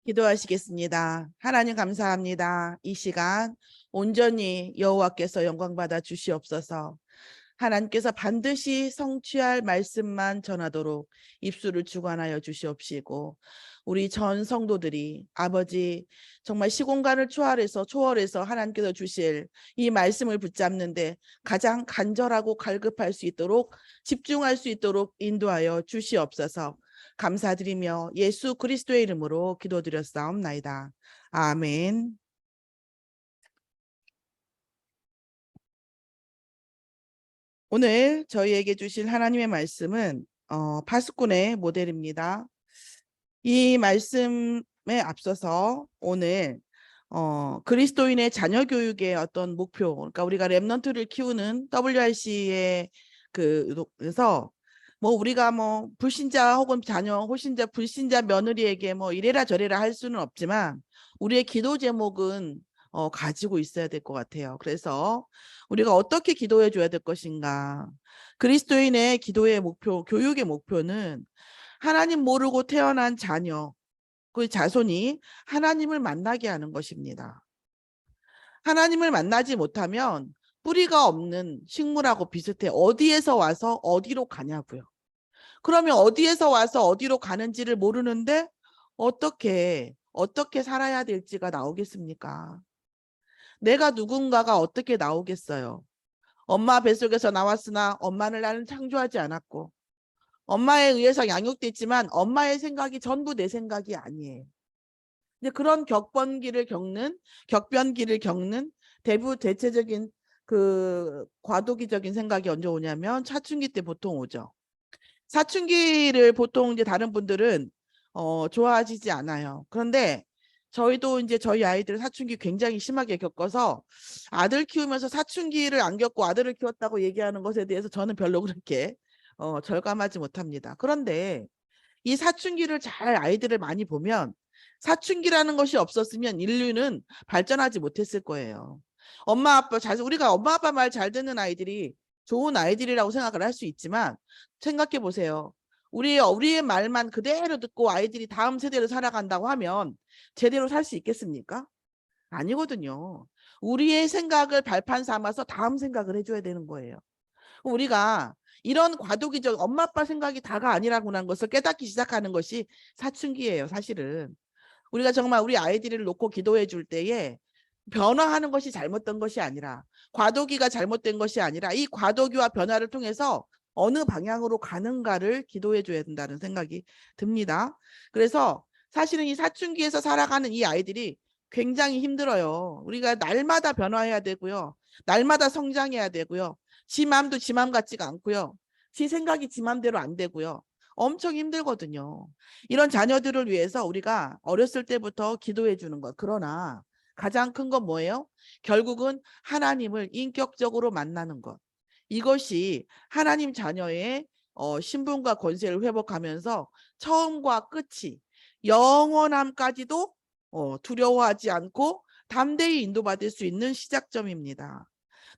기도하시겠습니다. 하나님 감사합니다. 이 시간 온전히 여호와께서 영광 받아 주시옵소서. 하나님께서 반드시 성취할 말씀만 전하도록 입술을 주관하여 주시옵시고 우리 전 성도들이 아버지 정말 시공간을 초월해서 하나님께서 주실 이 말씀을 붙잡는데 가장 간절하고 갈급할 수 있도록 집중할 수 있도록 인도하여 주시옵소서. 감사드리며 예수 그리스도의 이름으로 기도드렸사옵나이다. 아멘. 오늘 저희에게 주실 하나님의 말씀은 파수꾼의 모델입니다. 이 말씀에 앞서서 오늘 그리스도인의 자녀 교육의 어떤 목표, 그러니까 우리가 렘넌트를 키우는 WRC의 그래서 뭐 우리가 뭐 불신자 혹은 자녀, 호신자, 불신자 며느리에게 뭐 이래라 저래라 할 수는 없지만 우리의 기도 제목은 가지고 있어야 될 것 같아요. 그래서 우리가 어떻게 기도해 줘야 될 것인가? 그리스도인의 기도의 목표, 교육의 목표는 하나님 모르고 태어난 자녀, 그 자손이 하나님을 만나게 하는 것입니다. 하나님을 만나지 못하면 뿌리가 없는 식물하고 비슷해. 어디에서 와서 어디로 가냐고요. 그러면 어디에서 와서 어디로 가는지를 모르는데 어떻게 살아야 될지가 나오겠습니까? 내가 누군가가 어떻게 나오겠어요? 엄마 뱃속에서 나왔으나 엄마를 나는 창조하지 않았고 엄마에 의해서 양육됐지만 엄마의 생각이 전부 내 생각이 아니에요. 이제 그런 격변기를 겪는 대체적인 그 과도기적인 생각이 언제 오냐면 사춘기 때 보통 오죠. 사춘기를 보통 이제 다른 분들은 좋아하시지 않아요. 그런데 저희도 이제 저희 아이들 사춘기 굉장히 심하게 겪어서 아들 키우면서 사춘기를 안 겪고 아들을 키웠다고 얘기하는 것에 대해서 저는 별로 그렇게 절감하지 못합니다. 그런데 이 사춘기를 잘 아이들을 많이 보면 사춘기라는 것이 없었으면 인류는 발전하지 못했을 거예요. 우리가 엄마 아빠 말 잘 듣는 아이들이 좋은 아이들이라고 생각을 할 수 있지만 생각해 보세요. 우리의 말만 그대로 듣고 아이들이 다음 세대로 살아간다고 하면 제대로 살 수 있겠습니까? 아니거든요. 우리의 생각을 발판 삼아서 다음 생각을 해줘야 되는 거예요. 우리가 이런 과도기적 엄마 아빠 생각이 다가 아니라고 하는 것을 깨닫기 시작하는 것이 사춘기예요, 사실은. 우리가 정말 우리 아이들을 놓고 기도해 줄 때에 변화하는 것이 잘못된 것이 아니라 과도기가 잘못된 것이 아니라 이 과도기와 변화를 통해서 어느 방향으로 가는가를 기도해 줘야 된다는 생각이 듭니다. 그래서 사실은 이 사춘기에서 살아가는 이 아이들이 굉장히 힘들어요. 우리가 날마다 변화해야 되고요. 날마다 성장해야 되고요. 지 맘도 지 맘 같지가 않고요. 지 생각이 지 맘대로 안 되고요. 엄청 힘들거든요. 이런 자녀들을 위해서 우리가 어렸을 때부터 기도해 주는 것. 그러나 가장 큰 건 뭐예요? 결국은 하나님을 인격적으로 만나는 것. 이것이 하나님 자녀의 신분과 권세를 회복하면서 처음과 끝이 영원함까지도 두려워하지 않고 담대히 인도받을 수 있는 시작점입니다.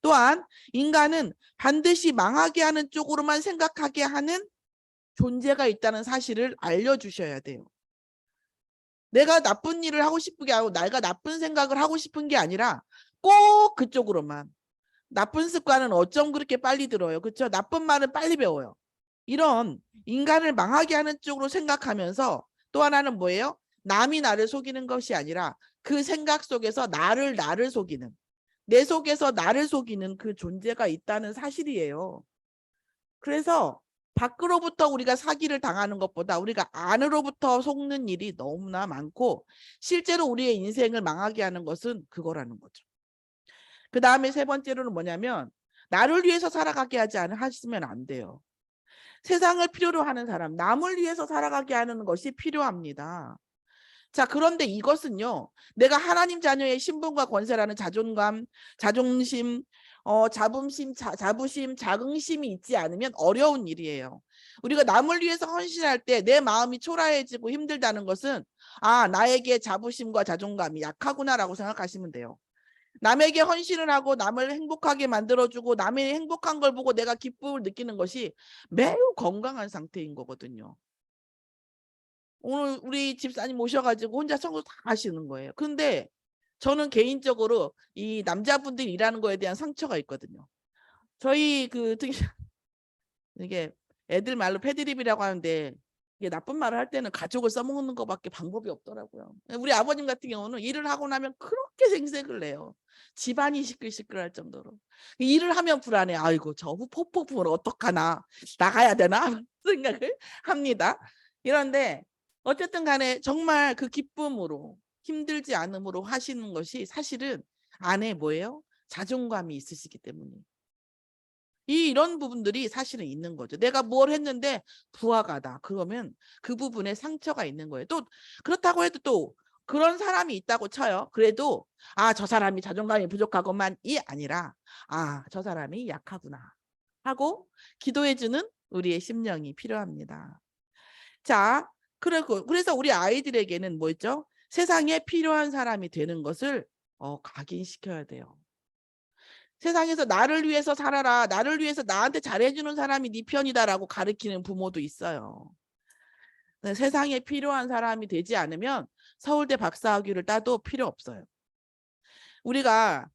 또한 인간은 반드시 망하게 하는 쪽으로만 생각하게 하는 존재가 있다는 사실을 알려주셔야 돼요. 내가 나쁜 일을 하고 싶은 게 아니고 내가 나쁜 생각을 하고 싶은 게 아니라 꼭 그쪽으로만. 나쁜 습관은 어쩜 그렇게 빨리 들어요. 그렇죠? 나쁜 말은 빨리 배워요. 이런 인간을 망하게 하는 쪽으로 생각하면서 또 하나는 뭐예요? 남이 나를 속이는 것이 아니라 그 생각 속에서 나를 속이는, 내 속에서 나를 속이는 그 존재가 있다는 사실이에요. 그래서 밖으로부터 우리가 사기를 당하는 것보다 우리가 안으로부터 속는 일이 너무나 많고 실제로 우리의 인생을 망하게 하는 것은 그거라는 거죠. 그 다음에 세 번째로는 뭐냐면 나를 위해서 살아가게 하시면 안 돼요. 세상을 필요로 하는 사람, 남을 위해서 살아가게 하는 것이 필요합니다. 자, 그런데 이것은요, 내가 하나님 자녀의 신분과 권세라는 자존감, 자존심, 자부심, 자긍심이 있지 않으면 어려운 일이에요. 우리가 남을 위해서 헌신할 때 내 마음이 초라해지고 힘들다는 것은 나에게 자부심과 자존감이 약하구나라고 생각하시면 돼요. 남에게 헌신을 하고 남을 행복하게 만들어주고 남의 행복한 걸 보고 내가 기쁨을 느끼는 것이 매우 건강한 상태인 거거든요. 오늘 우리 집사님 모셔가지고 혼자 청소 다 하시는 거예요. 근데 저는 개인적으로 이 남자분들이 일하는 거에 대한 상처가 있거든요. 저희 이게 애들 말로 패드립이라고 하는데 이게 나쁜 말을 할 때는 가족을 써먹는 것밖에 방법이 없더라고요. 우리 아버님 같은 경우는 일을 하고 나면 그렇게 생색을 내요. 집안이 시끌시끌할 정도로. 일을 하면 불안해. 아이고 저 폭풍을 어떡하나, 나가야 되나 생각을 합니다. 이런데 어쨌든 간에 정말 그 기쁨으로, 힘들지 않음으로 하시는 것이 사실은 안에 뭐예요? 자존감이 있으시기 때문이에요. 이런 부분들이 사실은 있는 거죠. 내가 뭘 했는데 부하가다. 그러면 그 부분에 상처가 있는 거예요. 또 그렇다고 해도 또 그런 사람이 있다고 쳐요. 그래도 저 사람이 자존감이 부족하고만이 아니라 저 사람이 약하구나 하고 기도해주는 우리의 심령이 필요합니다. 자, 그래서 우리 아이들에게는 뭐였죠? 세상에 필요한 사람이 되는 것을 각인시켜야 돼요. 세상에서 나를 위해서 살아라, 나를 위해서 나한테 잘해주는 사람이 네 편이다라고 가르치는 부모도 있어요. 세상에 필요한 사람이 되지 않으면 서울대 박사학위를 따도 필요 없어요. 우리가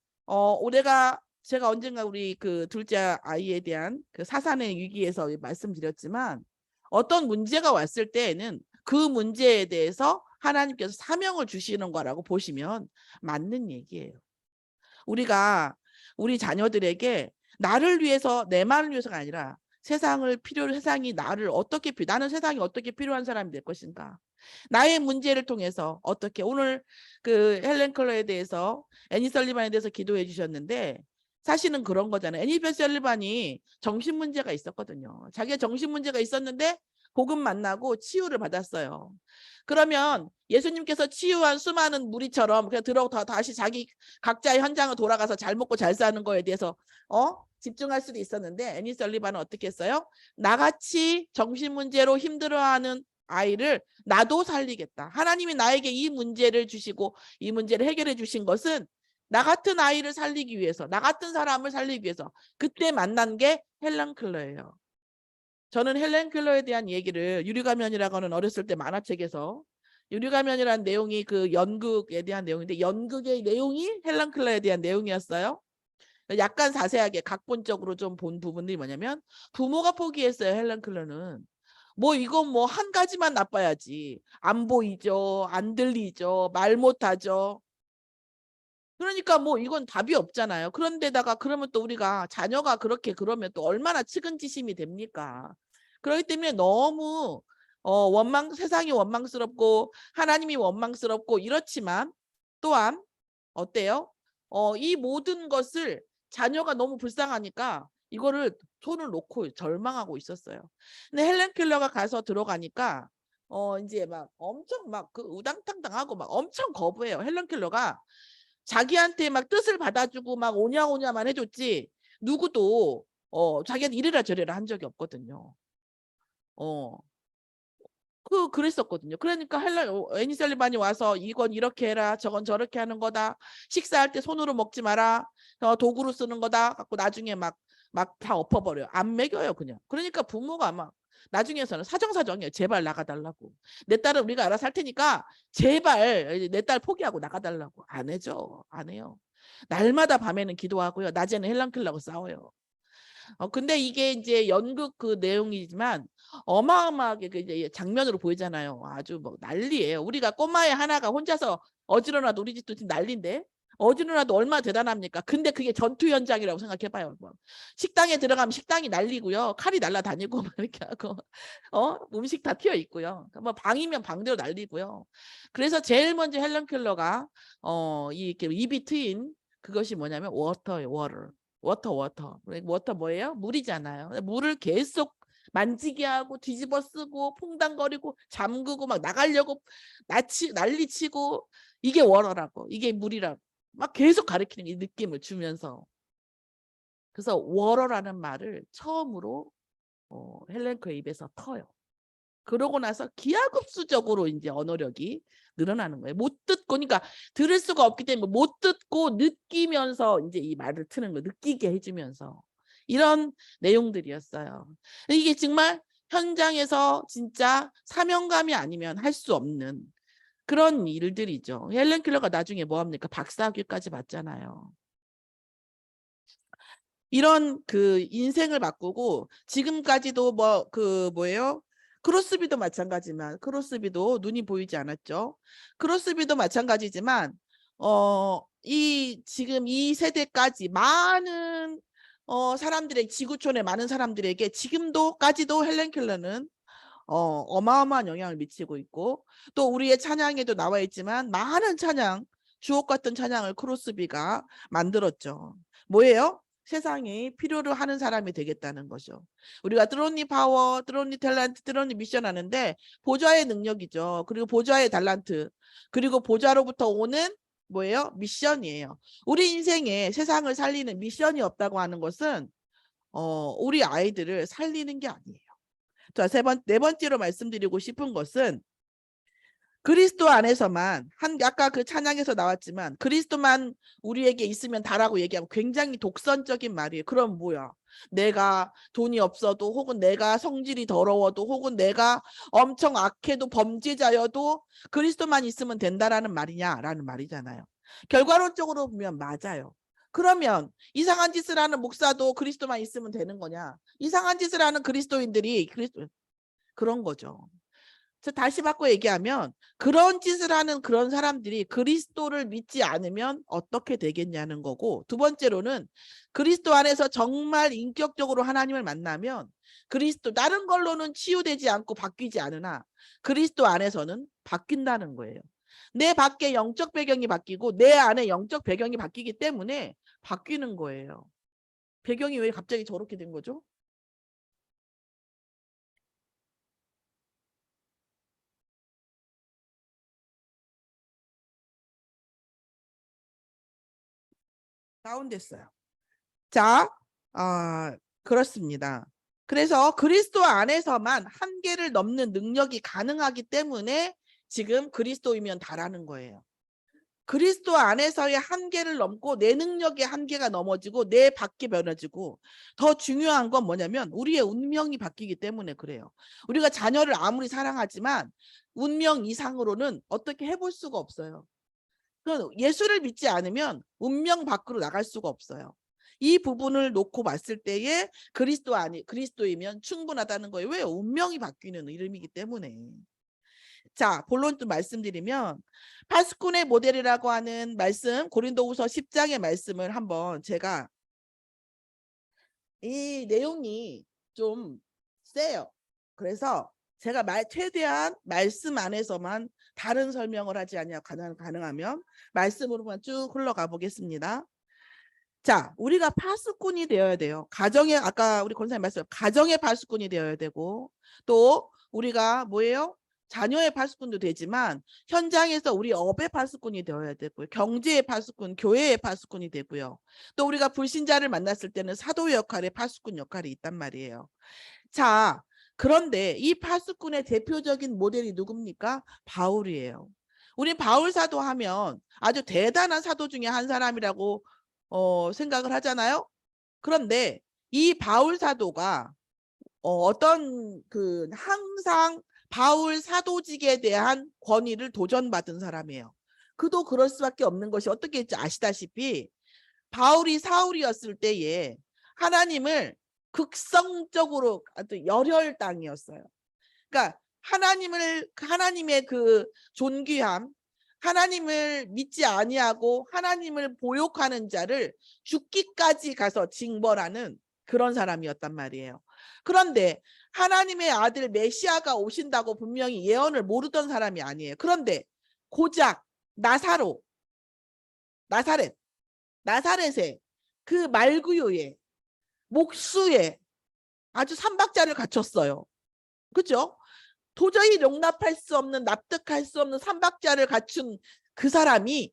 제가 언젠가 우리 그 둘째 아이에 대한 그 사산의 위기에서 말씀드렸지만, 어떤 문제가 왔을 때에는 그 문제에 대해서 하나님께서 사명을 주시는 거라고 보시면 맞는 얘기예요. 우리가 우리 자녀들에게 나를 위해서, 내만을 위해서가 아니라 세상이 나를 어떻게 나는 세상이 어떻게 필요한 사람이 될 것인가, 나의 문제를 통해서 어떻게, 오늘 그 헬렌 켈러에 대해서, 애니 설리반에 대해서 기도해 주셨는데 사실은 그런 거잖아요. 애니 설리반이 정신 문제가 있었거든요. 자기가 정신 문제가 있었는데 복음 만나고 치유를 받았어요. 그러면 예수님께서 치유한 수많은 무리처럼 그냥 다시 자기 각자의 현장을 돌아가서 잘 먹고 잘 사는 거에 대해서 집중할 수도 있었는데, 애니 설리반은 어떻게 했어요? 나같이 정신 문제로 힘들어하는 아이를 나도 살리겠다. 하나님이 나에게 이 문제를 주시고 이 문제를 해결해 주신 것은 나 같은 아이를 살리기 위해서, 나 같은 사람을 살리기 위해서. 그때 만난 게 헬렌 켈러예요. 저는 헬렌 켈러에 대한 얘기를, 유리가면이라고 하는 어렸을 때 만화책에서, 유리가면이라는 내용이 그 연극에 대한 내용인데, 연극의 내용이 헬렌 켈러에 대한 내용이었어요. 약간 자세하게 각본적으로 좀 본 부분들이 뭐냐면, 부모가 포기했어요. 헬렌 켈러는 이건 한 가지만 나빠야지, 안 보이죠, 안 들리죠, 말 못하죠. 그러니까 이건 답이 없잖아요. 그런데다가 그러면 또 우리가 자녀가 그렇게 그러면 또 얼마나 측은지심이 됩니까? 그렇기 때문에 너무 세상이 원망스럽고 하나님이 원망스럽고 이렇지만, 또한 어때요? 이 모든 것을 자녀가 너무 불쌍하니까 이거를 손을 놓고 절망하고 있었어요. 근데 헬렌 켈러가 가서 들어가니까 이제 막 엄청 막 그 우당탕당하고 막 엄청 거부해요. 헬렌 켈러가 자기한테 막 뜻을 받아주고 막 오냐오냐만 해줬지, 누구도 자기한테 이래라 저래라 한 적이 없거든요. 그랬었거든요. 그러니까 애니 설리반이 와서 이건 이렇게 해라, 저건 저렇게 하는 거다, 식사할 때 손으로 먹지 마라, 도구로 쓰는 거다 갖고 나중에 막 다 엎어버려요. 안 먹여요 그냥. 그러니까 부모가 막 나중에서는 사정사정이에요. 제발 나가달라고. 내 딸은 우리가 알아서 할 테니까 제발 내 딸 포기하고 나가달라고. 안 해줘. 안 해요. 날마다 밤에는 기도하고요, 낮에는 헬렌 켈러하고 싸워요. 근데 이게 이제 연극 그 내용이지만 어마어마하게 그 이제 장면으로 보이잖아요. 아주 난리예요. 우리가 꼬마애 하나가 혼자서 어지러나도, 우리 집도 지금 난리인데 어지러나도 얼마나 대단합니까? 근데 그게 전투 현장이라고 생각해봐요. 식당에 들어가면 식당이 난리고요, 칼이 날아다니고 막 이렇게 하고 음식 다 튀어 있고요. 방이면 방대로 난리고요. 그래서 제일 먼저 헬렌 켈러가 이렇게 입이 트인 그것이 뭐냐면 워터예요. 워터 뭐예요? 물이잖아요. 물을 계속 만지게 하고 뒤집어 쓰고 퐁당거리고 잠그고 막 나가려고 난리치고, 이게 워터라고, 이게 물이라고 막 계속 가르치는 이 느낌을 주면서, 그래서 워터라는 말을 처음으로 헬렌 켈러의 입에서 터요. 그러고 나서 기하급수적으로 이제 언어력이 늘어나는 거예요. 못 듣고, 그러니까 들을 수가 없기 때문에 못 듣고 느끼면서 이제 이 말을 트는 거, 느끼게 해주면서, 이런 내용들이었어요. 이게 정말 현장에서 진짜 사명감이 아니면 할 수 없는 그런 일들이죠. 헬렌 켈러가 나중에 뭐 합니까? 박사학위까지 받잖아요. 이런 그 인생을 바꾸고 지금까지도 뭐예요? 크로스비도 마찬가지지만 크로스비도 눈이 보이지 않았죠. 크로스비도 마찬가지지만 지금 이 세대까지 많은 사람들의 지구촌의 많은 사람들에게 지금도까지도 헬렌 켈러는 어마어마한 영향을 미치고 있고 또 우리의 찬양에도 나와 있지만 많은 찬양 주옥 같은 찬양을 크로스비가 만들었죠. 뭐예요? 세상이 필요로 하는 사람이 되겠다는 거죠. 우리가 드론니 파워, 드론니 탤런트, 드론니 미션 하는데 보좌의 능력이죠. 그리고 보좌의 달란트, 그리고 보좌로부터 오는 뭐예요? 미션이에요. 우리 인생에 세상을 살리는 미션이 없다고 하는 것은 우리 아이들을 살리는 게 아니에요. 자, 네 번째로 말씀드리고 싶은 것은 그리스도 안에서만 아까 그 찬양에서 나왔지만 그리스도만 우리에게 있으면 다라고 얘기하고 굉장히 독선적인 말이에요. 그럼 뭐야? 내가 돈이 없어도 혹은 내가 성질이 더러워도 혹은 내가 엄청 악해도 범죄자여도 그리스도만 있으면 된다라는 말이냐라는 말이잖아요. 결과론적으로 보면 맞아요. 그러면 이상한 짓을 하는 목사도 그리스도만 있으면 되는 거냐? 이상한 짓을 하는 그리스도인들이 그런 거죠. 다시 바꿔 얘기하면 그런 짓을 하는 그런 사람들이 그리스도를 믿지 않으면 어떻게 되겠냐는 거고, 두 번째로는 그리스도 안에서 정말 인격적으로 하나님을 만나면 그리스도 다른 걸로는 치유되지 않고 바뀌지 않으나 그리스도 안에서는 바뀐다는 거예요. 내 밖에 영적 배경이 바뀌고 내 안에 영적 배경이 바뀌기 때문에 바뀌는 거예요. 배경이 왜 갑자기 저렇게 된 거죠? 다운됐어요. 자, 그렇습니다. 그래서 그리스도 안에서만 한계를 넘는 능력이 가능하기 때문에 지금 그리스도이면 다라는 거예요. 그리스도 안에서의 한계를 넘고 내 능력의 한계가 넘어지고 내 밖이 변해지고, 더 중요한 건 뭐냐면 우리의 운명이 바뀌기 때문에 그래요. 우리가 자녀를 아무리 사랑하지만 운명 이상으로는 어떻게 해볼 수가 없어요. 예수를 믿지 않으면 운명 밖으로 나갈 수가 없어요. 이 부분을 놓고 봤을 때에 그리스도이면 충분하다는 거예요. 왜요? 운명이 바뀌는 이름이기 때문에. 자, 본론 좀 말씀드리면 파수꾼의 모델이라고 하는 말씀, 고린도후서 10장의 말씀을 한번 제가, 이 내용이 좀 세요. 그래서 제가 최대한 말씀 안에서만 다른 설명을 하지 않냐, 가능하면 말씀으로만 쭉 흘러가 보겠습니다. 자, 우리가 파수꾼이 되어야 돼요. 아까 우리 권사님 말씀, 가정의 파수꾼이 되어야 되고, 또 우리가 뭐예요? 자녀의 파수꾼도 되지만 현장에서 우리 업의 파수꾼이 되어야 되고요. 경제의 파수꾼, 교회의 파수꾼이 되고요. 또 우리가 불신자를 만났을 때는 사도의 역할에 파수꾼 역할이 있단 말이에요. 자, 그런데 이 파수꾼의 대표적인 모델이 누굽니까? 바울이에요. 우리 바울 사도 하면 아주 대단한 사도 중에 한 사람이라고 생각을 하잖아요. 그런데 이 바울 사도가 어떤 항상 바울 사도직에 대한 권위를 도전받은 사람이에요. 그도 그럴 수밖에 없는 것이 어떻게 했지 아시다시피 바울이 사울이었을 때에 하나님을 극성적으로 열혈당이었어요. 그러니까 하나님의 그 존귀함, 하나님을 믿지 아니하고 하나님을 보욕하는 자를 죽기까지 가서 징벌하는 그런 사람이었단 말이에요. 그런데 하나님의 아들 메시아가 오신다고 분명히 예언을 모르던 사람이 아니에요. 그런데 고작 나사렛에 그 말구유에 목수에 아주 삼박자를 갖췄어요. 그죠? 도저히 용납할 수 없는, 납득할 수 없는 삼박자를 갖춘 그 사람이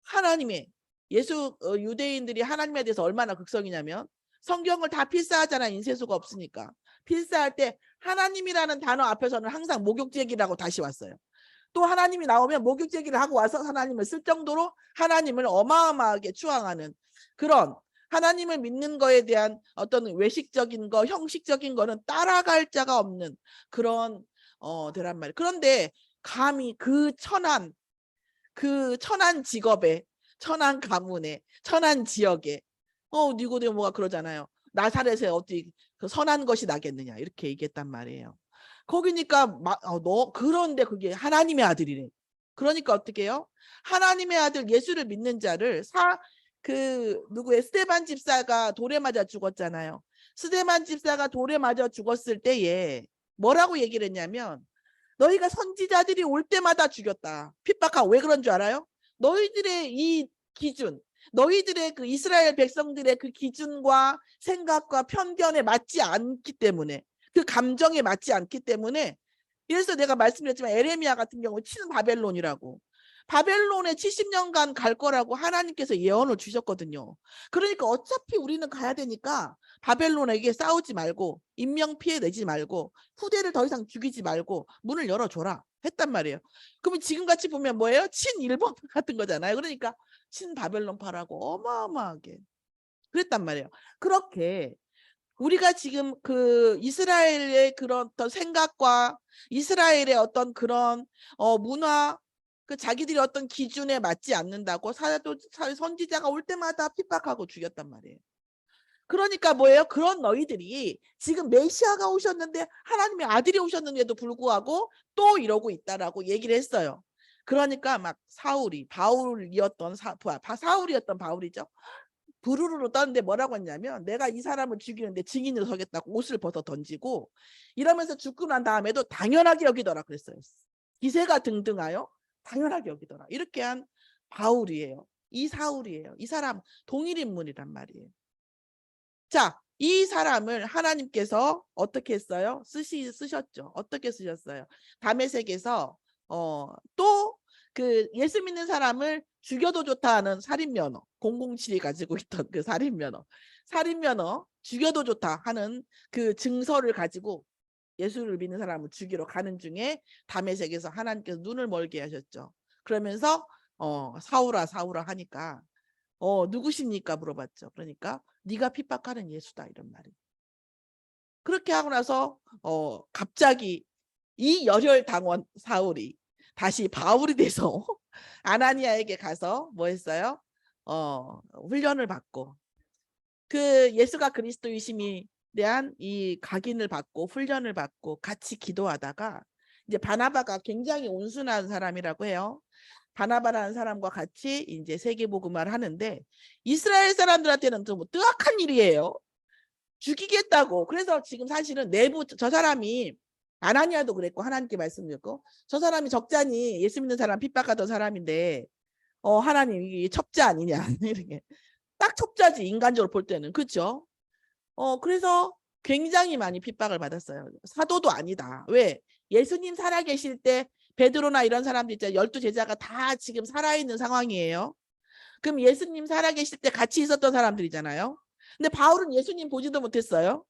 하나님의 유대인들이 하나님에 대해서 얼마나 극성이냐면 성경을 다 필사하잖아. 인쇄소가 없으니까. 필사할 때 하나님이라는 단어 앞에서는 항상 목욕제기라고 다시 왔어요. 또 하나님이 나오면 목욕제기를 하고 와서 하나님을 쓸 정도로 하나님을 어마어마하게 추앙하는 그런 하나님을 믿는 거에 대한 어떤 외식적인 거, 형식적인 거는 따라갈 자가 없는 그런 되란 말이에요. 그런데 감히 그 천한 직업에, 천한 가문에, 천한 지역에 니고데모가 그러잖아요. 나사렛에 어디 그 선한 것이 나겠느냐 이렇게 얘기했단 말이에요. 거기니까 너 그런데 그게 하나님의 아들이래. 그러니까 어떻게 해요? 하나님의 아들 예수를 믿는 자를 누구의 스데반 집사가 돌에 맞아 죽었잖아요. 스데반 집사가 돌에 맞아 죽었을 때에 뭐라고 얘기를 했냐면 너희가 선지자들이 올 때마다 죽였다. 핍박하고. 왜 그런 줄 알아요? 너희들의 이 기준, 너희들의 그 이스라엘 백성들의 그 기준과 생각과 편견에 맞지 않기 때문에, 그 감정에 맞지 않기 때문에. 그래서 내가 말씀드렸지만 에레미야 같은 경우 친바벨론이라고, 바벨론에 70년간 갈 거라고 하나님께서 예언을 주셨거든요. 그러니까 어차피 우리는 가야 되니까 바벨론에게 싸우지 말고 인명피해 내지 말고 후대를 더 이상 죽이지 말고 문을 열어줘라 했단 말이에요. 그러면 지금같이 보면 뭐예요? 친일본 같은 거잖아요. 그러니까 친바벨론파라고 어마어마하게 그랬단 말이에요. 그렇게 우리가 지금 그 이스라엘의 그런 어떤 생각과 이스라엘의 어떤 그런 문화, 그 자기들이 어떤 기준에 맞지 않는다고 선지자가 올 때마다 핍박하고 죽였단 말이에요. 그러니까 뭐예요? 그런 너희들이 지금 메시아가 오셨는데, 하나님의 아들이 오셨는데도 불구하고 또 이러고 있다라고 얘기를 했어요. 그러니까 막 바울이었던 바울이죠. 부르르르 떠는데 뭐라고 했냐면, 내가 이 사람을 죽이는데 증인으로 서겠다고 옷을 벗어 던지고 이러면서 죽고 난 다음에도 당연하게 여기더라 그랬어요. 기세가 등등하여 당연하게 여기더라. 이렇게 한 바울이에요. 이 사울이에요. 이 사람 동일 인물이란 말이에요. 자, 이 사람을 하나님께서 어떻게 했어요? 쓰셨죠. 어떻게 쓰셨어요? 다메섹에서 또 그 예수 믿는 사람을 죽여도 좋다 하는 살인면허, 007이 가지고 있던 그 살인면허 죽여도 좋다 하는 그 증서를 가지고 예수를 믿는 사람을 죽이러 가는 중에 다메섹에서 하나님께서 눈을 멀게 하셨죠. 그러면서 사울아 사울아 하니까 누구십니까 물어봤죠. 그러니까 네가 핍박하는 예수다 이런 말이. 그렇게 하고 나서 갑자기 이 열혈당원 사울이 다시 바울이 돼서 아나니아에게 가서 뭐 했어요? 훈련을 받고, 그 예수가 그리스도이심에 대한 이 각인을 받고 훈련을 받고 같이 기도하다가, 이제 바나바가 굉장히 온순한 사람이라고 해요. 바나바라는 사람과 같이 이제 세계복음화를 하는데, 이스라엘 사람들한테는 좀 뜨악한 일이에요. 죽이겠다고. 그래서 지금 사실은 내부 저 사람이, 아나니아도 그랬고 하나님께 말씀드렸고, 저 사람이 적잖이 예수 믿는 사람 핍박하던 사람인데 하나님 이게 첩자 아니냐 이렇게. 딱 첩자지 인간적으로 볼 때는. 그렇죠? 그래서 굉장히 많이 핍박을 받았어요. 사도도 아니다. 왜? 예수님 살아계실 때 베드로나 이런 사람들 있잖아요. 12제자가 다 지금 살아있는 상황이에요. 그럼 예수님 살아계실 때 같이 있었던 사람들이잖아요. 근데 바울은 예수님 보지도 못했어요.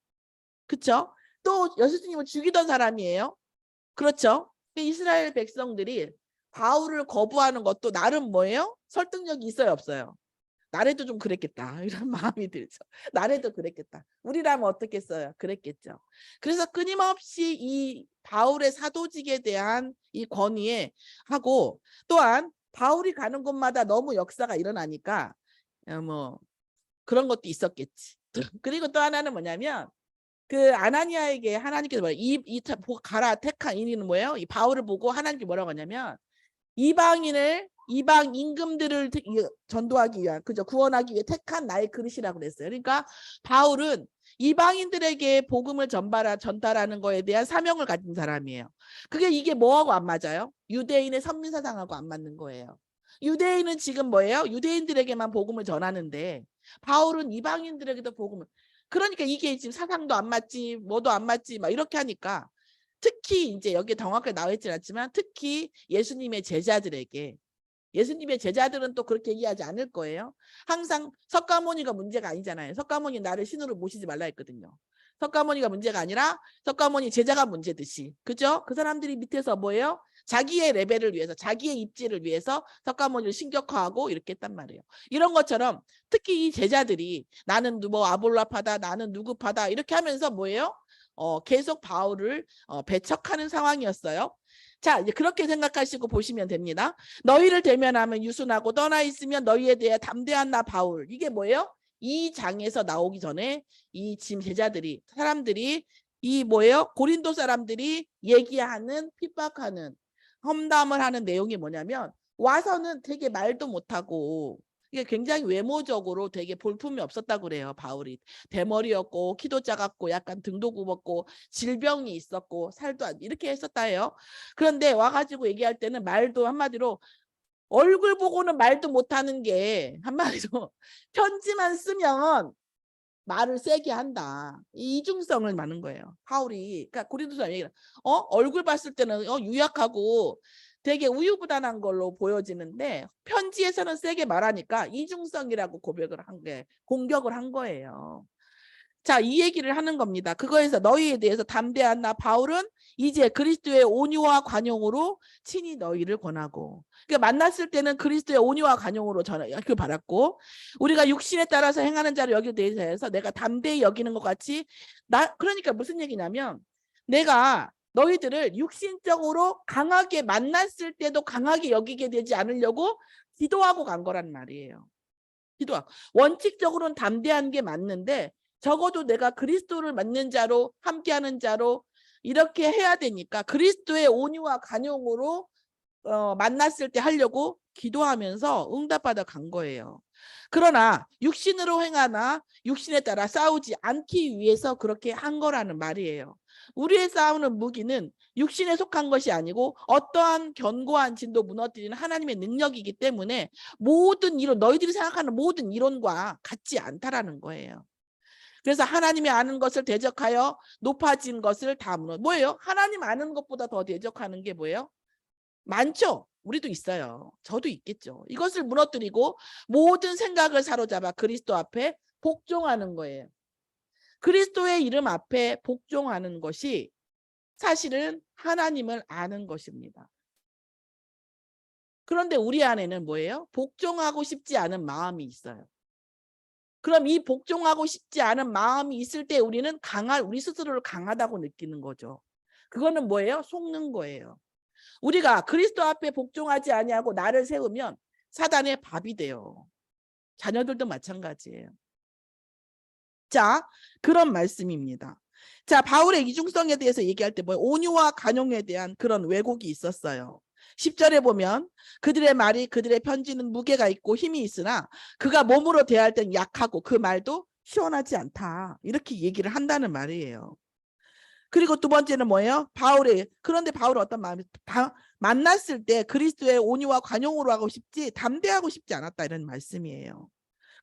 그렇죠? 또 예수님을 죽이던 사람이에요. 그렇죠? 이스라엘 백성들이 바울을 거부하는 것도 나름 뭐예요? 설득력이 있어요, 없어요? 나래도 좀 그랬겠다 이런 마음이 들죠. 나래도 그랬겠다. 우리라면 어떻겠어요? 그랬겠죠. 그래서 끊임없이 이 바울의 사도직에 대한 이 권위에 하고, 또한 바울이 가는 곳마다 너무 역사가 일어나니까 뭐 그런 것도 있었겠지. 그리고 또 하나는 뭐냐면, 그 아나니아에게 하나님께서 가라 택한 인이는 뭐예요? 이 바울을 보고 하나님께 뭐라고 하냐면, 이방 임금들을 전도하기 위한, 그죠, 구원하기 위해 택한 나의 그릇이라고 그랬어요. 그러니까 바울은 이방인들에게 복음을 전달하는 거에 대한 사명을 가진 사람이에요. 이게 뭐하고 안 맞아요? 유대인의 선민사상하고 안 맞는 거예요. 유대인은 지금 뭐예요? 유대인들에게만 복음을 전하는데 바울은 이방인들에게도 복음을. 그러니까 이게 지금 사상도 안 맞지 뭐도 안 맞지 막 이렇게 하니까, 특히 이제 여기 정확하게 나와 있지는 않지만 특히 예수님의 제자들은 또 그렇게 얘기하지 않을 거예요. 항상 석가모니가 문제가 아니잖아요. 석가모니 나를 신으로 모시지 말라 했거든요. 석가모니가 문제가 아니라 석가모니 제자가 문제듯이, 그죠? 그 사람들이 밑에서 뭐예요? 자기의 레벨을 위해서, 자기의 입지를 위해서 석가모니를 신격화하고 이렇게 했단 말이에요. 이런 것처럼 특히 이 제자들이 나는 뭐 아볼라파다, 나는 누구파다 이렇게 하면서 뭐예요? 계속 바울을 배척하는 상황이었어요. 자, 이제 그렇게 생각하시고 보시면 됩니다. 너희를 대면하면 유순하고 떠나 있으면 너희에 대해 담대한 나 바울. 이게 뭐예요? 이 장에서 나오기 전에 이 지금 제자들이, 사람들이 이 뭐예요? 고린도 사람들이 얘기하는, 핍박하는, 험담을 하는 내용이 뭐냐면 와서는 되게 말도 못하고 이게 굉장히 외모적으로 되게 볼품이 없었다고 그래요. 바울이 대머리였고 키도 작았고 약간 등도 굽었고 질병이 있었고 살도 이렇게 했었다 해요. 그런데 와가지고 얘기할 때는 말도 한마디로 얼굴 보고는 말도 못하는 게 한마디로 편지만 쓰면 말을 세게 한다. 이 이중성을 많은 거예요. 바울이. 그러니까 고린도서 얘기를 얼굴 봤을 때는 유약하고 되게 우유부단한 걸로 보여지는데 편지에서는 세게 말하니까 이중성이라고 공격을 한 거예요. 자, 이 얘기를 하는 겁니다. 그거에서 너희에 대해서 담대한 나 바울은 이제 그리스도의 온유와 관용으로 친히 너희를 권하고, 그러니까 만났을 때는 그리스도의 온유와 관용으로 그 받았고, 우리가 육신에 따라서 행하는 자를 여기에 대해서 내가 담대히 여기는 것 같이 그러니까 무슨 얘기냐면 내가 너희들을 육신적으로 강하게 만났을 때도 강하게 여기게 되지 않으려고 기도하고 간 거란 말이에요. 기도하고. 원칙적으로는 담대한 게 맞는데 적어도 내가 그리스도를 만난 자로, 함께하는 자로 이렇게 해야 되니까 그리스도의 온유와 관용으로 만났을 때 하려고 기도하면서 응답받아 간 거예요. 그러나 육신으로 행하나 육신에 따라 싸우지 않기 위해서 그렇게 한 거라는 말이에요. 우리의 싸우는 무기는 육신에 속한 것이 아니고 어떠한 견고한 진도 무너뜨리는 하나님의 능력이기 때문에 모든 이론, 너희들이 생각하는 모든 이론과 같지 않다라는 거예요. 그래서 하나님이 아는 것을 대적하여 높아진 것을 다 뭐예요? 하나님 아는 것보다 더 대적하는 게 뭐예요? 많죠. 우리도 있어요. 저도 있겠죠. 이것을 무너뜨리고 모든 생각을 사로잡아 그리스도 앞에 복종하는 거예요. 그리스도의 이름 앞에 복종하는 것이 사실은 하나님을 아는 것입니다. 그런데 우리 안에는 뭐예요? 복종하고 싶지 않은 마음이 있어요. 그럼 이 복종하고 싶지 않은 마음이 있을 때 우리는 우리 스스로를 강하다고 느끼는 거죠. 그거는 뭐예요? 속는 거예요. 우리가 그리스도 앞에 복종하지 아니하고 나를 세우면 사단의 밥이 돼요. 자녀들도 마찬가지예요. 자, 그런 말씀입니다. 자, 바울의 이중성에 대해서 얘기할 때 온유와 관용에 대한 그런 왜곡이 있었어요. 10절에 보면 그들의 말이, 그들의 편지는 무게가 있고 힘이 있으나 그가 몸으로 대할 땐 약하고 그 말도 시원하지 않다. 이렇게 얘기를 한다는 말이에요. 그리고 두 번째는 뭐예요? 그런데 바울은 어떤 마음이, 만났을 때 그리스도의 온유와 관용으로 하고 싶지 담대하고 싶지 않았다, 이런 말씀이에요.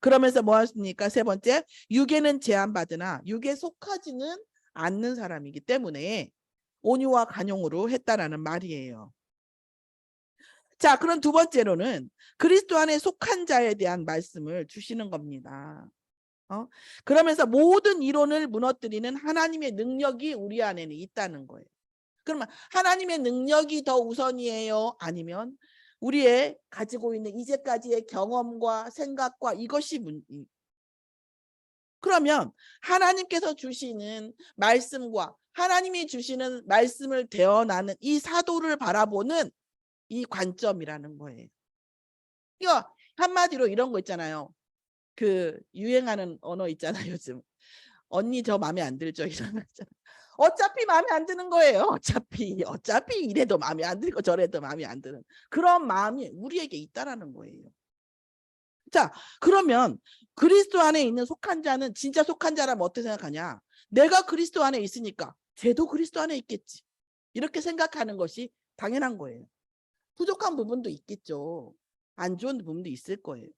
그러면서 뭐 하십니까? 세 번째, 육에는 제한받으나 육에 속하지는 않는 사람이기 때문에 온유와 관용으로 했다라는 말이에요. 자, 그럼 두 번째로는 그리스도 안에 속한 자에 대한 말씀을 주시는 겁니다. 그러면서 모든 이론을 무너뜨리는 하나님의 능력이 우리 안에는 있다는 거예요. 그러면 하나님의 능력이 더 우선이에요? 아니면 우리의 가지고 있는 이제까지의 경험과 생각과 이것이 그러면 하나님께서 주시는 말씀과 하나님이 주시는 말씀을 대언하는 이 사도를 바라보는 이 관점이라는 거예요. 이거 한마디로 이런 거 있잖아요. 그 유행하는 언어 있잖아요. 요즘 언니 저 마음에 안 들죠, 이런 거 있잖아요. 어차피 마음에 안 드는 거예요. 어차피 이래도 마음에 안 들고 저래도 마음에 안 드는 그런 마음이 우리에게 있다라는 거예요. 자, 그러면 그리스도 안에 있는 속한 자는 진짜 속한 자라면 어떻게 생각하냐? 내가 그리스도 안에 있으니까 쟤도 그리스도 안에 있겠지. 이렇게 생각하는 것이 당연한 거예요. 부족한 부분도 있겠죠. 안 좋은 부분도 있을 거예요.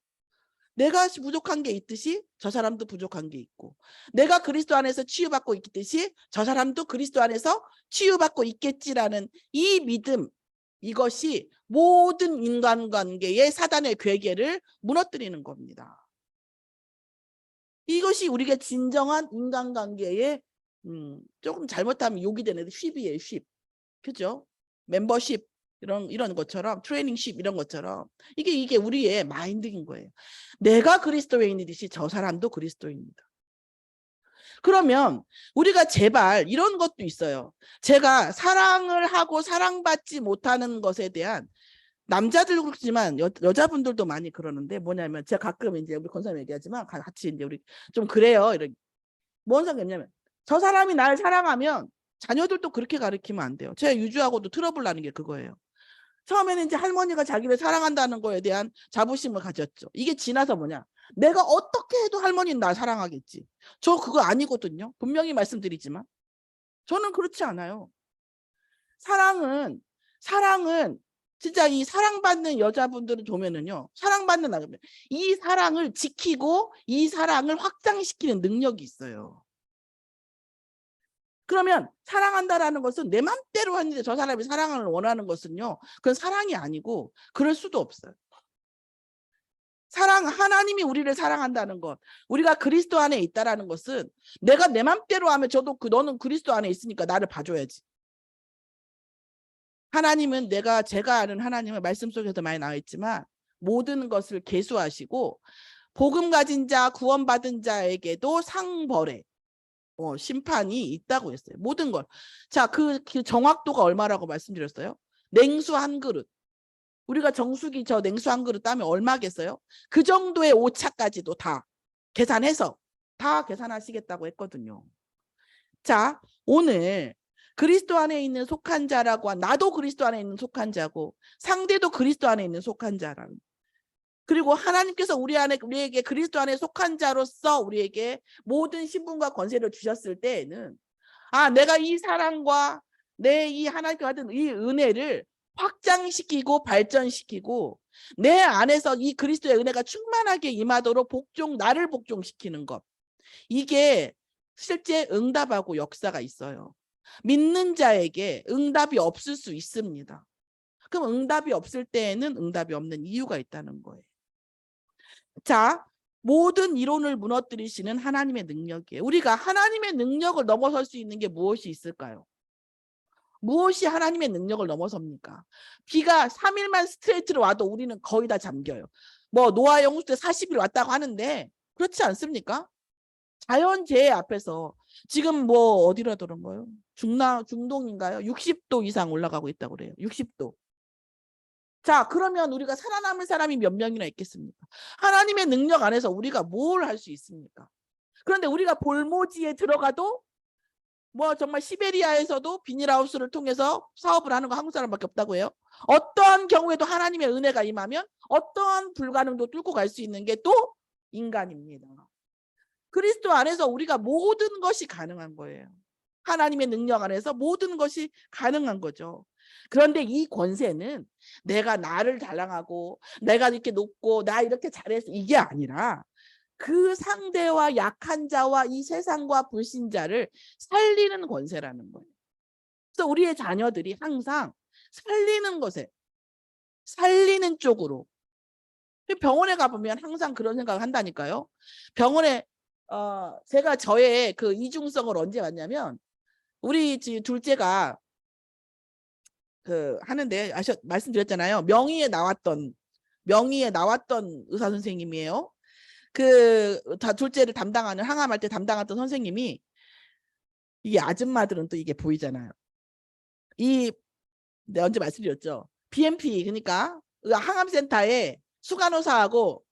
내가 부족한 게 있듯이 저 사람도 부족한 게 있고, 내가 그리스도 안에서 치유받고 있듯이 저 사람도 그리스도 안에서 치유받고 있겠지라는 이 믿음, 이것이 모든 인간관계의 사단의 괴계를 무너뜨리는 겁니다. 이것이 우리가 진정한 인간관계의 조금 잘못하면 욕이 되는 쉽이에요. 쉽. 그죠? 멤버십. 이런 것처럼 트레이닝십 이런 것처럼 이게 우리의 마인드인 거예요. 내가 그리스도인이듯이 저 사람도 그리스도인입니다. 그러면 우리가 제발 이런 것도 있어요. 제가 사랑을 하고 사랑받지 못하는 것에 대한 남자들도 그렇지만 여자분들도 많이 그러는데 뭐냐면 제가 가끔 이제 우리 권사님 얘기하지만 같이 이제 우리 좀 그래요. 이런 뭔 상관이냐면 저 사람이 날 사랑하면 자녀들도 그렇게 가르치면 안 돼요. 제가 유주하고도 트러블 나는 게 그거예요. 처음에는 이제 할머니가 자기를 사랑한다는 거에 대한 자부심을 가졌죠. 이게 지나서 뭐냐? 내가 어떻게 해도 할머니는 날 사랑하겠지. 저 그거 아니거든요. 분명히 말씀드리지만 저는 그렇지 않아요. 사랑은 진짜 이 사랑받는 여자분들을 보면은요. 사랑받는 나면 이 사랑을 지키고 이 사랑을 확장시키는 능력이 있어요. 그러면 사랑한다라는 것은 내 맘대로 하는데 저 사람이 사랑을 원하는 것은요. 그건 사랑이 아니고 그럴 수도 없어요. 하나님이 우리를 사랑한다는 것, 우리가 그리스도 안에 있다라는 것은 내가 내 맘대로 하면 저도 너는 그리스도 안에 있으니까 나를 봐줘야지. 하나님은 제가 아는 하나님은 말씀 속에서 많이 나와 있지만 모든 것을 계수하시고 복음 가진 자, 구원받은 자에게도 상벌에 심판이 있다고 했어요. 모든 걸. 자, 그 정확도가 얼마라고 말씀드렸어요? 냉수 한 그릇. 우리가 정수기 저 냉수 한 그릇 따면 얼마겠어요? 그 정도의 오차까지도 다 계산해서 다 계산하시겠다고 했거든요. 자, 오늘 그리스도 안에 있는 속한 자라고 나도 그리스도 안에 있는 속한 자고 상대도 그리스도 안에 있는 속한 자라는 그리고 하나님께서 우리에게 그리스도 안에 속한 자로서 우리에게 모든 신분과 권세를 주셨을 때에는 내가 이 사랑과 내 이 하나님께 받은 이 은혜를 확장시키고 발전시키고 내 안에서 이 그리스도의 은혜가 충만하게 임하도록 나를 복종시키는 것. 이게 실제 응답하고 역사가 있어요. 믿는 자에게 응답이 없을 수 있습니다. 그럼 응답이 없을 때에는 응답이 없는 이유가 있다는 거예요. 자, 모든 이론을 무너뜨리시는 하나님의 능력이에요. 우리가 하나님의 능력을 넘어설 수 있는 게 무엇이 있을까요? 무엇이 하나님의 능력을 넘어섭니까? 비가 3일만 스트레이트로 와도 우리는 거의 다 잠겨요. 뭐 노아 영수 때 40일 왔다고 하는데 그렇지 않습니까? 자연재해 앞에서 지금 뭐 어디라 그런 거예요? 중동인가요? 60도 이상 올라가고 있다고 그래요. 60도. 자, 그러면 우리가 살아남을 사람이 몇 명이나 있겠습니까? 하나님의 능력 안에서 우리가 뭘 할 수 있습니까? 그런데 우리가 볼모지에 들어가도 뭐 정말 시베리아에서도 비닐하우스를 통해서 사업을 하는 거 한국 사람밖에 없다고 해요. 어떠한 경우에도 하나님의 은혜가 임하면 어떠한 불가능도 뚫고 갈 수 있는 게 또 인간입니다. 그리스도 안에서 우리가 모든 것이 가능한 거예요. 하나님의 능력 안에서 모든 것이 가능한 거죠. 그런데 이 권세는 내가 나를 자랑하고 내가 이렇게 높고 나 이렇게 잘해서 이게 아니라 그 상대와 약한 자와 이 세상과 불신자를 살리는 권세라는 거예요. 그래서 우리의 자녀들이 항상 살리는 쪽으로 병원에 가보면 항상 그런 생각을 한다니까요. 병원에 제가 저의 그 이중성을 언제 봤냐면 우리 둘째가 하는데 말씀드렸잖아요. 명의에 나왔던 의사 선생님이에요. 둘째를 담당하는 항암할 때 담당했던 선생님이 이게 아줌마들은 또 이게 보이잖아요. 내가 언제 말씀드렸죠. BMP 그러니까 항암센터에 수간호사하고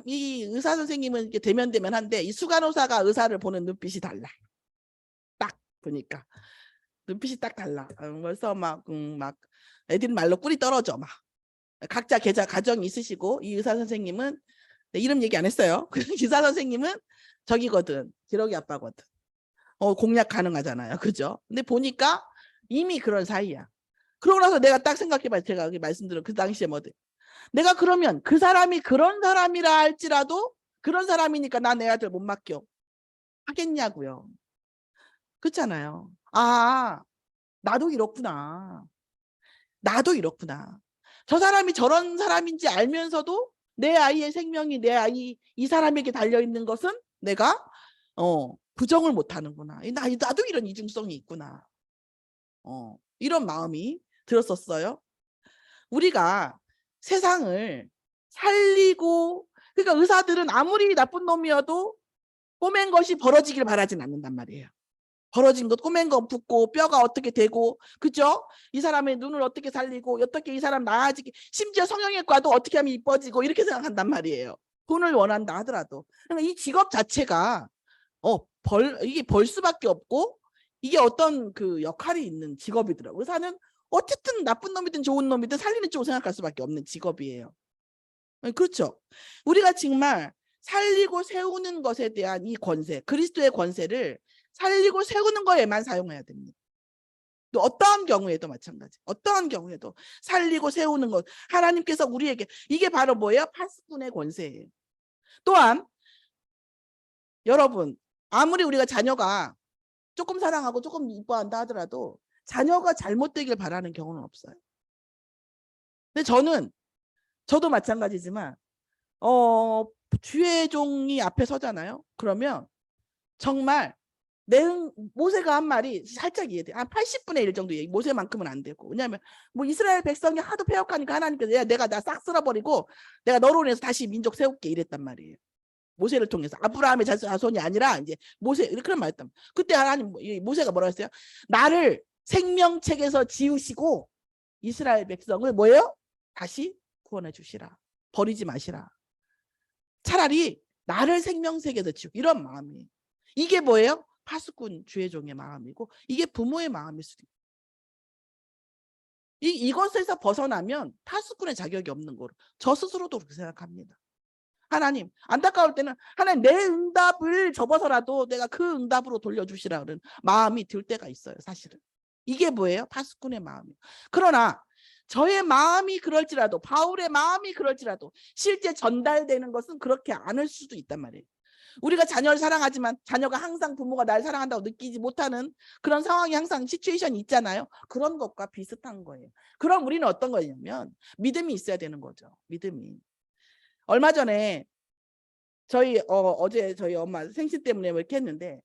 이 의사 선생님은 이렇게 대면한데 이 수간호사가 의사를 보는 눈빛이 달라. 딱 보니까 눈빛이 딱 달라. 그래서 막 애들 말로 꿀이 떨어져 막. 각자 가정이 있으시고 이 의사 선생님은 이름 얘기 안 했어요. 기사 선생님은 저기거든. 기러기 아빠거든. 공략 가능하잖아요. 그죠? 근데 보니까 이미 그런 사이야. 그러고 나서 내가 딱 생각해봐. 제가 말씀드린 그 당시에 내가 그러면 그 사람이 그런 사람이라 할지라도 그런 사람이니까 나 내 아들 못 맡겨. 하겠냐고요. 그렇잖아요. 나도 이렇구나. 저 사람이 저런 사람인지 알면서도 내 아이의 생명이 이 사람에게 달려있는 것은 내가 부정을 못하는구나. 나도 이런 이중성이 있구나. 이런 마음이 들었었어요. 우리가 세상을 살리고, 그러니까 의사들은 아무리 나쁜 놈이어도 꼬맨 것이 벌어지길 바라진 않는단 말이에요. 벌어진 것, 꼬맨 거 붓고 뼈가 어떻게 되고, 그죠? 이 사람의 눈을 어떻게 살리고, 어떻게 이 사람 나아지게, 심지어 성형외과도 어떻게 하면 이뻐지고, 이렇게 생각한단 말이에요. 돈을 원한다 하더라도. 그러니까 이 직업 자체가 이게 벌 수밖에 없고, 이게 어떤 그 역할이 있는 직업이더라고요. 의사는 어쨌든 나쁜 놈이든 좋은 놈이든 살리는 쪽으로 생각할 수밖에 없는 직업이에요. 그렇죠. 우리가 정말 살리고 세우는 것에 대한 이 권세, 그리스도의 권세를 살리고 세우는 거에만 사용해야 됩니다. 또 어떠한 경우에도 마찬가지. 어떠한 경우에도 살리고 세우는 것. 하나님께서 우리에게, 이게 바로 뭐예요? 파수꾼의 권세예요. 또한 여러분, 아무리 우리가 자녀가 조금 사랑하고 조금 이뻐한다 하더라도 자녀가 잘못되길 바라는 경우는 없어요. 근데 저도 마찬가지지만 주의 종이 앞에 서잖아요. 그러면 정말 모세가 한 말이 살짝 이해돼. 한 80분의 1 정도 얘기. 모세만큼은 안 되고. 왜냐하면 뭐 이스라엘 백성이 하도 폐역하니까 하나님께서 내가 나 싹 쓸어버리고 내가 너로 인해서 다시 민족 세울게 이랬단 말이에요. 모세를 통해서. 아브라함의 자손이 아니라 이제 모세, 그런 말했단 말이에요. 그때 하나님, 모세가 뭐라 했어요? 나를 생명책에서 지우시고 이스라엘 백성을 뭐예요? 다시 구원해 주시라. 버리지 마시라. 차라리 나를 생명책에서 지우고, 이런 마음이에요. 이게 뭐예요? 파수꾼 주의 종의 마음이고, 이게 부모의 마음일 수도 있어요. 이것에서 벗어나면 파수꾼의 자격이 없는 거로 저 스스로도 그렇게 생각합니다. 하나님, 안타까울 때는 하나님 내 응답을 접어서라도 내가 그 응답으로 돌려주시라 그런 마음이 들 때가 있어요. 사실은 이게 뭐예요? 파수꾼의 마음이에요. 그러나 저의 마음이 그럴지라도, 바울의 마음이 그럴지라도 실제 전달되는 것은 그렇게 않을 수도 있단 말이에요. 우리가 자녀를 사랑하지만 자녀가 항상 부모가 날 사랑한다고 느끼지 못하는 그런 상황이 항상 시츄에이션이 있잖아요. 그런 것과 비슷한 거예요. 그럼 우리는 어떤 거냐면 믿음이 있어야 되는 거죠. 믿음이. 얼마 전에 어제 저희 엄마 생신 때문에 뭐 이렇게 했는데,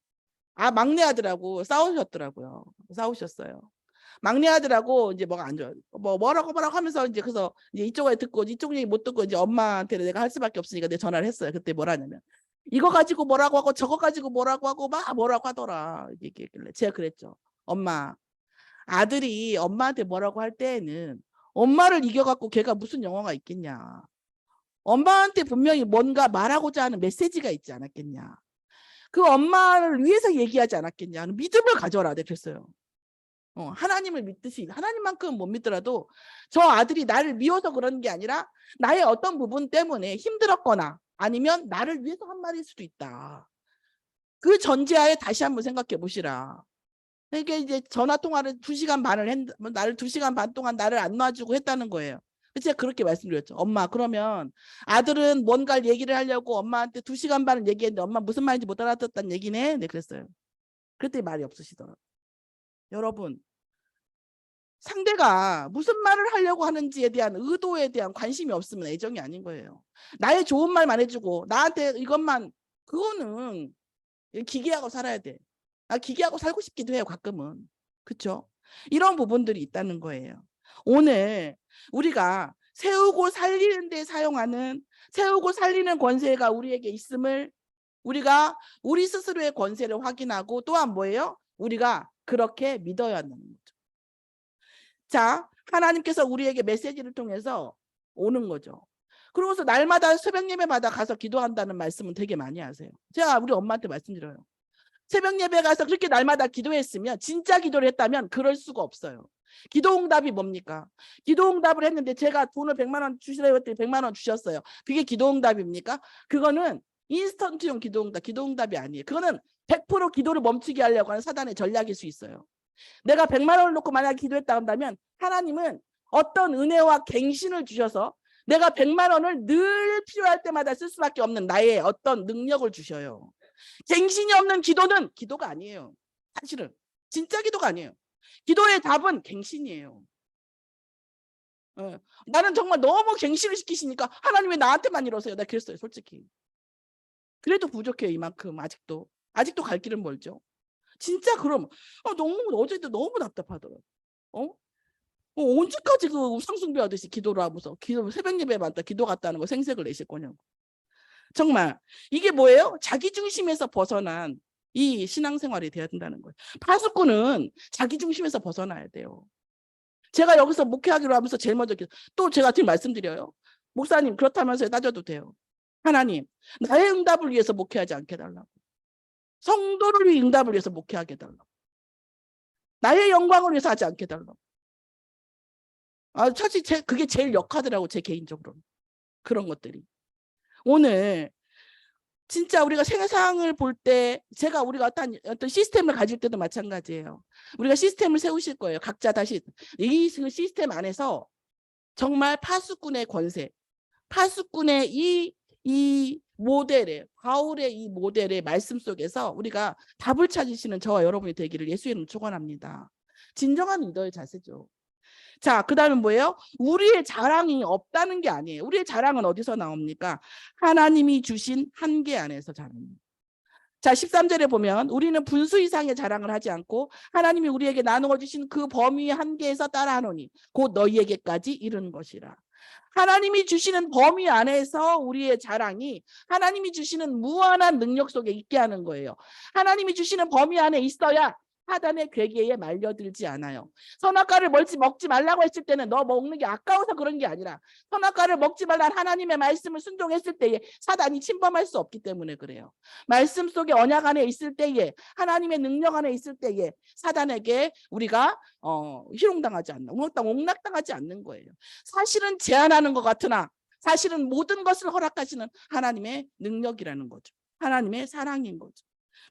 막내 아들하고 싸우셨더라고요. 싸우셨어요. 막내 아들하고 이제 뭐가 안 좋아요. 뭐라고 하면서 이제 그래서 이제 이쪽에 듣고 이쪽 얘기 못 듣고 이제 엄마한테 내가 할 수밖에 없으니까 내가 전화를 했어요. 그때 뭐라냐면 이거 가지고 뭐라고 하고 저거 가지고 뭐라고 하고 막 뭐라고 하더라. 얘기했길래 제가 그랬죠. 엄마, 아들이 엄마한테 뭐라고 할 때에는 엄마를 이겨갖고 걔가 무슨 영어가 있겠냐. 엄마한테 분명히 뭔가 말하고자 하는 메시지가 있지 않았겠냐. 그 엄마를 위해서 얘기하지 않았겠냐. 믿음을 가져라. 내가 그랬어요. 하나님을 믿듯이, 하나님만큼 못 믿더라도 저 아들이 나를 미워서 그런 게 아니라 나의 어떤 부분 때문에 힘들었거나 아니면 나를 위해서 한 말일 수도 있다. 그 전제하에 다시 한번 생각해 보시라. 그러니까 이제 전화 통화를 2시간 반을 나를 2시간 반 동안 나를 안 놔주고 했다는 거예요. 제가 그렇게 말씀드렸죠. 엄마, 그러면 아들은 뭔가를 얘기를 하려고 엄마한테 2시간 반을 얘기했는데 엄마 무슨 말인지 못 알아듣었다는 얘기네. 네, 그랬어요. 그랬더니 말이 없으시더라고요. 여러분, 상대가 무슨 말을 하려고 하는지에 대한 의도에 대한 관심이 없으면 애정이 아닌 거예요. 나의 좋은 말만 해주고 나한테 이것만, 그거는 기계하고 살아야 돼. 기계하고 살고 싶기도 해요, 가끔은. 그렇죠? 이런 부분들이 있다는 거예요. 오늘 우리가 세우고 살리는 데 사용하는, 세우고 살리는 권세가 우리에게 있음을 우리가 우리 스스로의 권세를 확인하고, 또한 뭐예요? 우리가 그렇게 믿어야 한다는 거죠. 자, 하나님께서 우리에게 메시지를 통해서 오는 거죠. 그러고서 날마다 새벽 예배마다 가서 기도한다는 말씀은 되게 많이 하세요. 제가 우리 엄마한테 말씀드려요. 새벽 예배 가서 그렇게 날마다 기도했으면, 진짜 기도를 했다면 그럴 수가 없어요. 기도 응답이 뭡니까? 기도 응답을 했는데 제가 돈을 100만 원 주시라고 했더니 100만 원 주셨어요. 그게 기도 응답입니까? 그거는 인스턴트용 기도 응답이 아니에요. 그거는 100% 기도를 멈추게 하려고 하는 사단의 전략일 수 있어요. 내가 100만 원을 놓고 만약에 기도했다 한다면 하나님은 어떤 은혜와 갱신을 주셔서 내가 100만 원을 늘 필요할 때마다 쓸 수밖에 없는 나의 어떤 능력을 주셔요. 갱신이 없는 기도는 기도가 아니에요. 사실은 진짜 기도가 아니에요. 기도의 답은 갱신이에요. 나는 정말 너무 갱신을 시키시니까 하나님 왜 나한테만 이러세요? 내가 그랬어요, 솔직히. 그래도 부족해요, 이만큼. 아직도 갈 길은 멀죠. 진짜. 그럼 너무 어제도 너무 답답하더라고. 언제까지 그 우상숭배하듯이 기도를 하면서 새벽 예배 많다 기도 갔다는 거 생색을 내실 거냐고. 정말 이게 뭐예요? 자기 중심에서 벗어난 이 신앙생활이 되어야 된다는 거예요. 파수꾼은 자기 중심에서 벗어나야 돼요. 제가 여기서 목회하기로 하면서 제일 먼저 또 제가 지금 말씀드려요. 목사님 그렇다면서 따져도 돼요. 하나님 나의 응답을 위해서 목회하지 않게 해달라고. 성도를 위해 응답을 위해서 목회하게 해달라고. 나의 영광을 위해서 하지 않게 해달라고. 사실 그게 제일 역하더라고. 제 개인적으로 그런 것들이. 오늘 진짜 우리가 세상을 볼 때 우리가 어떤 시스템을 가질 때도 마찬가지예요. 우리가 시스템을 세우실 거예요. 각자 다시 이 시스템 안에서 정말 파수꾼의 권세, 파수꾼의 이 모델의 바울의 이 모델의 말씀 속에서 우리가 답을 찾으시는 저와 여러분이 되기를 예수의 이름으로 축원합니다. 진정한 리더의 자세죠. 자, 그 다음에 뭐예요? 우리의 자랑이 없다는 게 아니에요. 우리의 자랑은 어디서 나옵니까? 하나님이 주신 한계 안에서 자랑입니다. 자, 13절에 보면 우리는 분수 이상의 자랑을 하지 않고 하나님이 우리에게 나누어 주신 그 범위의 한계에서 따라하노니 곧 너희에게까지 이르는 것이라. 하나님이 주시는 범위 안에서 우리의 자랑이 하나님이 주시는 무한한 능력 속에 있게 하는 거예요. 하나님이 주시는 범위 안에 있어야 사단의 괴계에 말려들지 않아요. 선악과를 먹지 말라고 했을 때는 너 먹는 게 아까워서 그런 게 아니라 선악과를 먹지 말라는 하나님의 말씀을 순종했을 때에 사단이 침범할 수 없기 때문에 그래요. 말씀 속에 언약 안에 있을 때에 하나님의 능력 안에 있을 때에 사단에게 우리가 희롱당하지 않는, 옹락당하지 않는 거예요. 사실은 제한하는 것 같으나 사실은 모든 것을 허락하시는 하나님의 능력이라는 거죠. 하나님의 사랑인 거죠.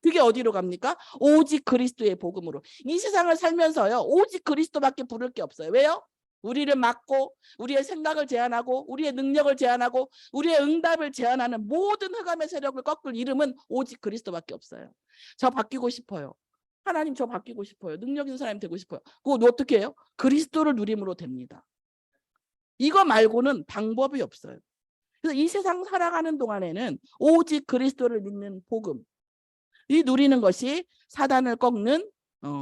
그게 어디로 갑니까? 오직 그리스도의 복음으로. 이 세상을 살면서요, 오직 그리스도밖에 부를 게 없어요. 왜요? 우리를 막고 우리의 생각을 제한하고 우리의 능력을 제한하고 우리의 응답을 제한하는 모든 흑암의 세력을 꺾을 이름은 오직 그리스도밖에 없어요. 저 바뀌고 싶어요. 하나님 저 바뀌고 싶어요. 능력 있는 사람이 되고 싶어요. 그거 어떻게 해요? 그리스도를 누림으로 됩니다. 이거 말고는 방법이 없어요. 그래서 이 세상 살아가는 동안에는 오직 그리스도를 믿는 복음, 이 누리는 것이 사단을 꺾는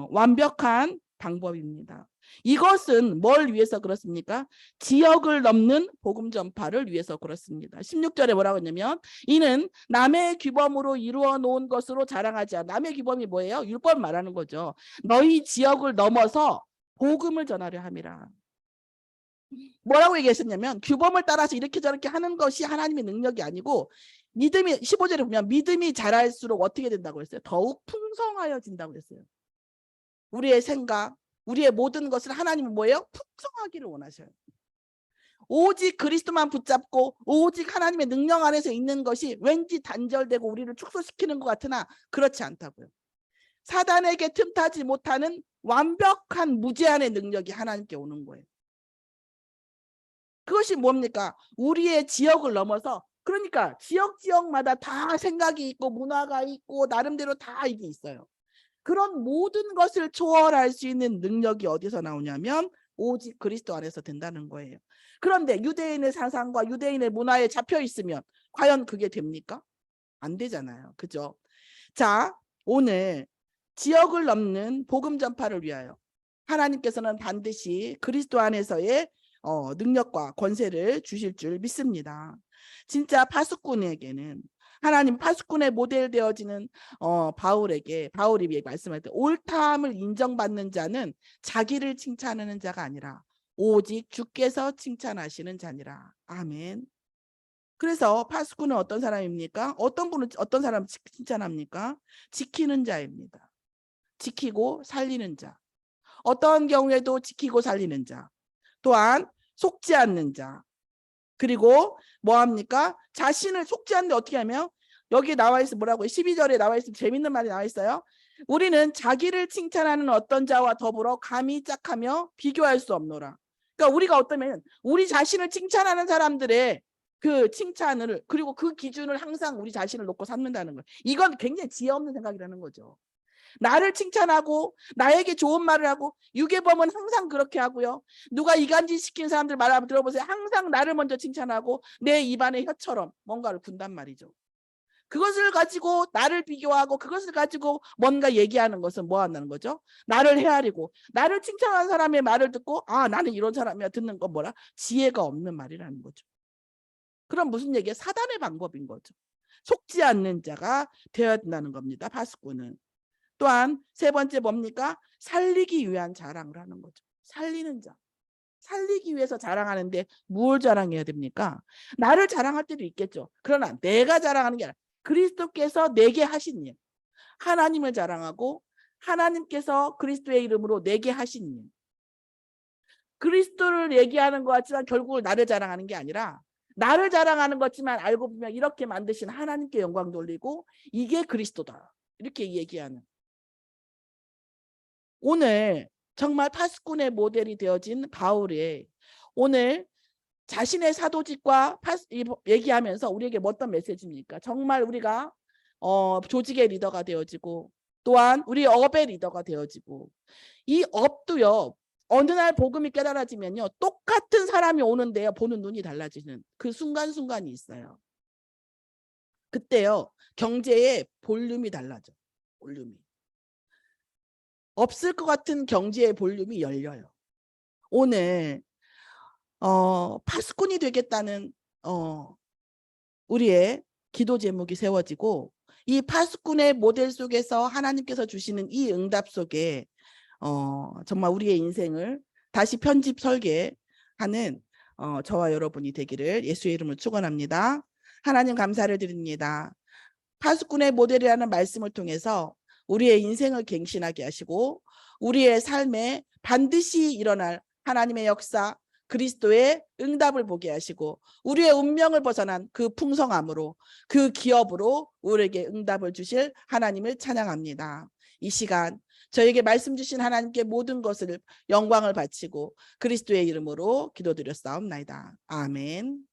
완벽한 방법입니다. 이것은 뭘 위해서 그렇습니까? 지역을 넘는 복음 전파를 위해서 그렇습니다. 16절에 뭐라고 했냐면 이는 남의 규범으로 이루어 놓은 것으로 자랑하지 않아. 남의 규범이 뭐예요? 율법 말하는 거죠. 너희 지역을 넘어서 복음을 전하려 함이라. 뭐라고 얘기했었냐면 규범을 따라서 이렇게 저렇게 하는 것이 하나님의 능력이 아니고 믿음이 15절에 보면 믿음이 자랄수록 어떻게 된다고 했어요? 더욱 풍성하여진다고 했어요. 우리의 생각, 우리의 모든 것을 하나님은 뭐예요? 풍성하기를 원하셔요. 오직 그리스도만 붙잡고 오직 하나님의 능력 안에서 있는 것이 왠지 단절되고 우리를 축소시키는 것 같으나 그렇지 않다고요. 사단에게 틈타지 못하는 완벽한 무제한의 능력이 하나님께 오는 거예요. 그것이 뭡니까? 우리의 지역을 넘어서, 그러니까 지역마다 다 생각이 있고 문화가 있고 나름대로 다 이게 있어요. 그런 모든 것을 초월할 수 있는 능력이 어디서 나오냐면 오직 그리스도 안에서 된다는 거예요. 그런데 유대인의 사상과 유대인의 문화에 잡혀 있으면 과연 그게 됩니까? 안 되잖아요. 그죠? 자, 오늘 지역을 넘는 복음 전파를 위하여 하나님께서는 반드시 그리스도 안에서의 능력과 권세를 주실 줄 믿습니다. 진짜 파수꾼에게는 하나님 파수꾼의 모델 되어지는 바울이 말씀할 때 옳다함을 인정받는 자는 자기를 칭찬하는 자가 아니라 오직 주께서 칭찬하시는 자니라. 아멘. 그래서 파수꾼은 어떤 사람입니까? 어떤 사람 칭찬합니까? 지키는 자입니다. 지키고 살리는 자. 어떤 경우에도 지키고 살리는 자. 또한 속지 않는 자. 그리고 뭐합니까? 자신을 속지 않는데 어떻게 하면 여기 나와 있어 뭐라고요? 12절에 나와 있으면 재밌는 말이 나와 있어요. 우리는 자기를 칭찬하는 어떤 자와 더불어 감히 짝하며 비교할 수 없노라. 그러니까 우리가 어떠면 우리 자신을 칭찬하는 사람들의 그 칭찬을 그리고 그 기준을 항상 우리 자신을 놓고 삼는다는 거예요. 이건 굉장히 지혜 없는 생각이라는 거죠. 나를 칭찬하고 나에게 좋은 말을 하고 유괴범은 항상 그렇게 하고요. 누가 이간질 시키는 사람들 말 한번 들어보세요. 항상 나를 먼저 칭찬하고 내 입안의 혀처럼 뭔가를 군단 말이죠. 그것을 가지고 나를 비교하고 그것을 가지고 뭔가 얘기하는 것은 뭐 한다는 거죠? 나를 헤아리고 나를 칭찬하는 사람의 말을 듣고 아 나는 이런 사람이야 듣는 건 뭐라? 지혜가 없는 말이라는 거죠. 그럼 무슨 얘기야? 사단의 방법인 거죠. 속지 않는 자가 되어야 된다는 겁니다. 파수꾼은. 또한 세 번째 뭡니까? 살리기 위한 자랑을 하는 거죠. 살리는 자. 살리기 위해서 자랑하는데 뭘 자랑해야 됩니까? 나를 자랑할 때도 있겠죠. 그러나 내가 자랑하는 게 아니라 그리스도께서 내게 하신 일. 하나님을 자랑하고 하나님께서 그리스도의 이름으로 내게 하신 일. 그리스도를 얘기하는 것 같지만 결국은 나를 자랑하는 게 아니라 나를 자랑하는 것지만 알고 보면 이렇게 만드신 하나님께 영광 돌리고 이게 그리스도다. 이렇게 얘기하는. 오늘 정말 파수꾼의 모델이 되어진 바울의 오늘 자신의 사도직과 얘기하면서 우리에게 어떤 메시지입니까? 정말 우리가 조직의 리더가 되어지고 또한 우리 업의 리더가 되어지고 이 업도요. 어느 날 복음이 깨달아지면요. 똑같은 사람이 오는데요. 보는 눈이 달라지는 그 순간순간이 있어요. 그때요. 경제의 볼륨이 달라져. 볼륨이. 없을 것 같은 경제의 볼륨이 열려요. 오늘 파수꾼이 되겠다는 우리의 기도 제목이 세워지고 이 파수꾼의 모델 속에서 하나님께서 주시는 이 응답 속에 정말 우리의 인생을 다시 편집 설계하는 저와 여러분이 되기를 예수의 이름으로 축원합니다. 하나님 감사를 드립니다. 파수꾼의 모델이라는 말씀을 통해서 우리의 인생을 갱신하게 하시고 우리의 삶에 반드시 일어날 하나님의 역사 그리스도의 응답을 보게 하시고 우리의 운명을 벗어난 그 풍성함으로 그 기업으로 우리에게 응답을 주실 하나님을 찬양합니다. 이 시간 저에게 말씀 주신 하나님께 모든 것을 영광을 바치고 그리스도의 이름으로 기도드렸사옵나이다. 아멘.